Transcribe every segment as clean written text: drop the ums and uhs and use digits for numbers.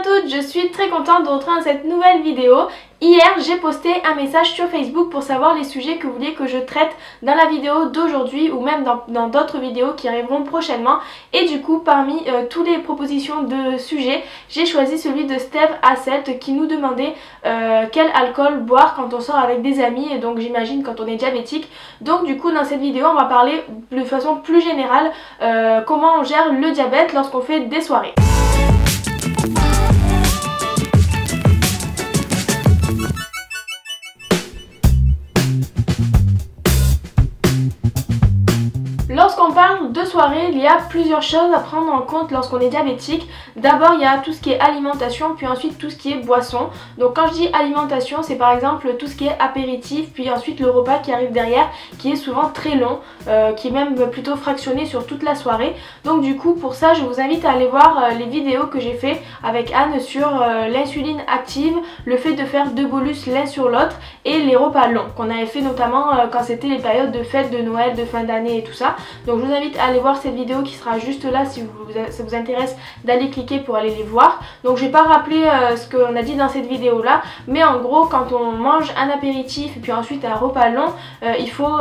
toutes, je suis très contente de retrouver dans cette nouvelle vidéo. Hier j'ai posté un message sur Facebook pour savoir les sujets que vous vouliez que je traite dans la vidéo d'aujourd'hui ou même dans d'autres vidéos qui arriveront prochainement. Et du coup parmi toutes les propositions de sujets, j'ai choisi celui de Steve Hassett qui nous demandait quel alcool boire quand on sort avec des amis et donc j'imagine quand on est diabétique. Donc du coup dans cette vidéo on va parler de façon plus générale comment on gère le diabète lorsqu'on fait des soirées. Lorsqu'on parle de soirée, il y a plusieurs choses à prendre en compte lorsqu'on est diabétique. D'abord il y a tout ce qui est alimentation, puis ensuite tout ce qui est boisson. Donc quand je dis alimentation, c'est par exemple tout ce qui est apéritif, puis ensuite le repas qui arrive derrière, qui est souvent très long, qui est même plutôt fractionné sur toute la soirée. Donc du coup pour ça je vous invite à aller voir les vidéos que j'ai fait avec Anne sur l'insuline active, le fait de faire deux bolus l'un sur l'autre et les repas longs qu'on avait fait notamment quand c'était les périodes de fêtes de Noël, de fin d'année et tout ça. Donc je vous invite à aller voir cette vidéo qui sera juste là si ça vous intéresse d'aller cliquer pour aller les voir. Donc je vais pas rappeler ce qu'on a dit dans cette vidéo là, mais en gros quand on mange un apéritif et puis ensuite un repas long, il faut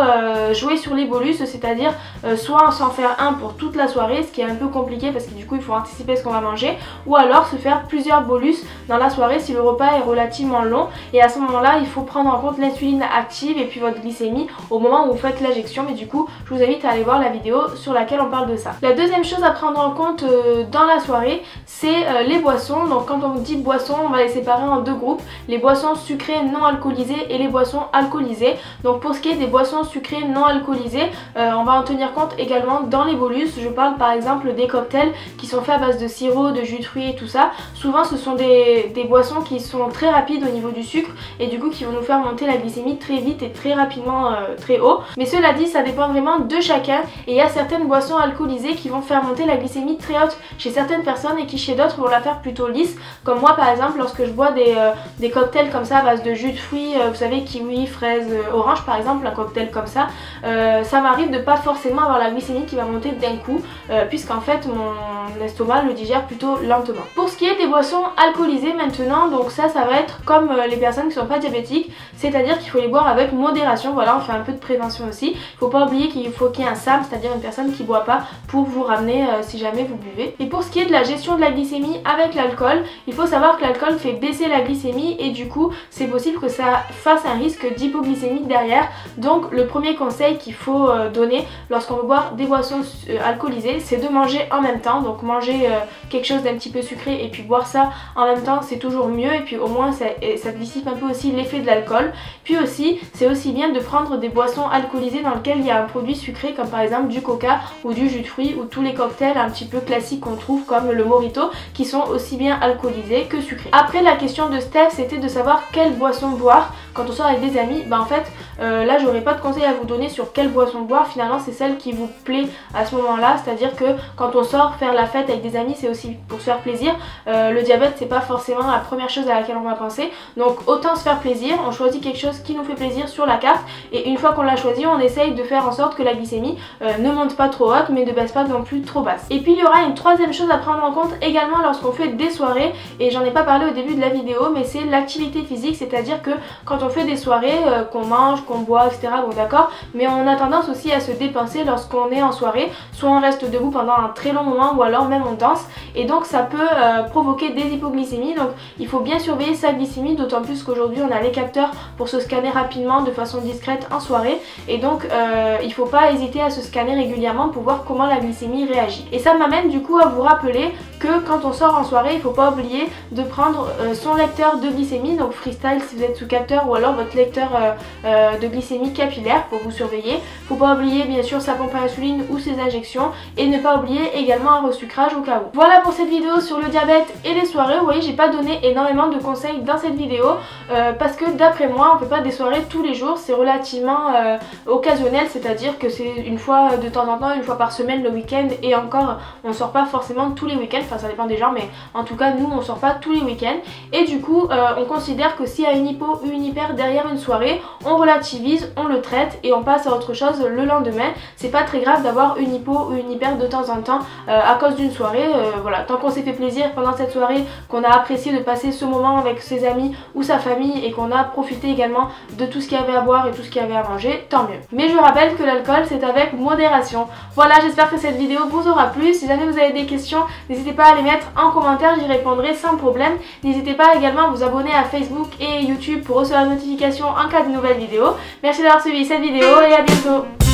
jouer sur les bolus, c'est-à-dire soit s'en faire un pour toute la soirée, ce qui est un peu compliqué parce que du coup il faut anticiper ce qu'on va manger, ou alors se faire plusieurs bolus dans la soirée si le repas est relativement long, et à ce moment là il faut prendre en compte l'insuline active et puis votre glycémie au moment où vous faites l'injection. Mais du coup je vous invite à aller voir la vidéo sur laquelle on parle de ça. La deuxième chose à prendre en compte dans la soirée, c'est les boissons. Donc quand on dit boissons, on va les séparer en deux groupes, les boissons sucrées non alcoolisées et les boissons alcoolisées. Donc pour ce qui est des boissons sucrées non alcoolisées, on va en tenir compte également dans les bolus. Je parle par exemple des cocktails qui sont faits à base de sirop, de jus de fruits et tout ça. Souvent ce sont des boissons qui sont très rapides au niveau du sucre et du coup qui vont nous faire monter la glycémie très vite et très rapidement très haut. Mais cela dit, ça dépend vraiment de chacun. Et il y a certaines boissons alcoolisées qui vont faire monter la glycémie très haute chez certaines personnes et qui chez d'autres vont la faire plutôt lisse. Comme moi par exemple, lorsque je bois des cocktails comme ça à base de jus de fruits, vous savez, kiwi, fraise, orange par exemple, un cocktail comme ça, ça m'arrive de pas forcément avoir la glycémie qui va monter d'un coup, puisqu'en fait mon estomac le digère plutôt lentement. Pour ce qui est des boissons alcoolisées maintenant, donc ça va être comme les personnes qui sont pas diabétiques, c'est-à-dire qu'il faut les boire avec modération. Voilà, on fait un peu de prévention aussi. Il faut pas oublier qu'il faut qu'il y ait un SAM, c'est-à-dire une personne qui boit pas, pour vous ramener si jamais vous buvez. Et pour ce qui est de la gestion de la glycémie avec l'alcool, il faut savoir que l'alcool fait baisser la glycémie et du coup c'est possible que ça fasse un risque d'hypoglycémie derrière. Donc le premier conseil qu'il faut donner lorsqu'on veut boire des boissons alcoolisées, c'est de manger en même temps. Donc manger quelque chose d'un petit peu sucré et puis boire ça en même temps, c'est toujours mieux, et puis au moins ça dissipe un peu aussi l'effet de l'alcool. Puis aussi c'est aussi bien de prendre des boissons alcoolisées dans lesquelles il y a un produit sucré comme par exemple du coca ou du jus de fruits ou tous les cocktails un petit peu classiques qu'on trouve comme le mojito qui sont aussi bien alcoolisés que sucrés. Après la question de Steph c'était de savoir quelle boisson boire quand on sort avec des amis. En fait là j'aurais pas de conseil à vous donner sur quelle boisson boire, finalement c'est celle qui vous plaît à ce moment là, c'est à dire que quand on sort faire la fête avec des amis c'est aussi pour se faire plaisir. Le diabète c'est pas forcément la première chose à laquelle on va penser, donc autant se faire plaisir, on choisit quelque chose qui nous fait plaisir sur la carte et une fois qu'on l'a choisi on essaye de faire en sorte que la glycémie ne monte pas trop haute mais ne baisse pas non plus trop basse. Et puis il y aura une troisième chose à prendre en compte également lorsqu'on fait des soirées, et j'en ai pas parlé au début de la vidéo, mais c'est l'activité physique, c'est à dire que quand on fait des soirées, qu'on mange, qu'on boit, etc. bon d'accord, mais on a tendance aussi à se dépenser lorsqu'on est en soirée, soit on reste debout pendant un très long moment ou alors même on danse, et donc ça peut provoquer des hypoglycémies. Donc il faut bien surveiller sa glycémie, d'autant plus qu'aujourd'hui on a les capteurs pour se scanner rapidement de façon discrète en soirée, et donc il faut pas hésiter à se scanner régulièrement pour voir comment la glycémie réagit. Et ça m'amène du coup à vous rappeler que quand on sort en soirée, il faut pas oublier de prendre son lecteur de glycémie, donc Freestyle si vous êtes sous capteur, ou alors votre lecteur de glycémie capillaire pour vous surveiller. Faut pas oublier bien sûr sa pompe à insuline ou ses injections, et ne pas oublier également un resucrage au cas où. Voilà pour cette vidéo sur le diabète et les soirées. Vous voyez, j'ai pas donné énormément de conseils dans cette vidéo parce que d'après moi on fait pas des soirées tous les jours, c'est relativement occasionnel, c'est-à-dire que c'est une fois de temps en temps, une fois par semaine le week-end, et encore on sort pas forcément tous les week-ends. enfin ça dépend des gens, mais en tout cas nous on sort pas tous les week-ends. Et du coup on considère que s'il y a une hypo ou une hyper derrière une soirée, on relativise, on le traite et on passe à autre chose le lendemain. C'est pas très grave d'avoir une hypo ou une hyper de temps en temps à cause d'une soirée. Voilà, tant qu'on s'est fait plaisir pendant cette soirée, qu'on a apprécié de passer ce moment avec ses amis ou sa famille et qu'on a profité également de tout ce qu'il y avait à boire et tout ce qu'il y avait à manger, tant mieux. Mais je rappelle que l'alcool c'est avec modération. Voilà, j'espère que cette vidéo vous aura plu. Si jamais vous avez des questions, n'hésitez pas à les mettre en commentaire, j'y répondrai sans problème. N'hésitez pas également à vous abonner à Facebook et YouTube pour recevoir la notification en cas de nouvelles vidéos. Merci d'avoir suivi cette vidéo et à bientôt.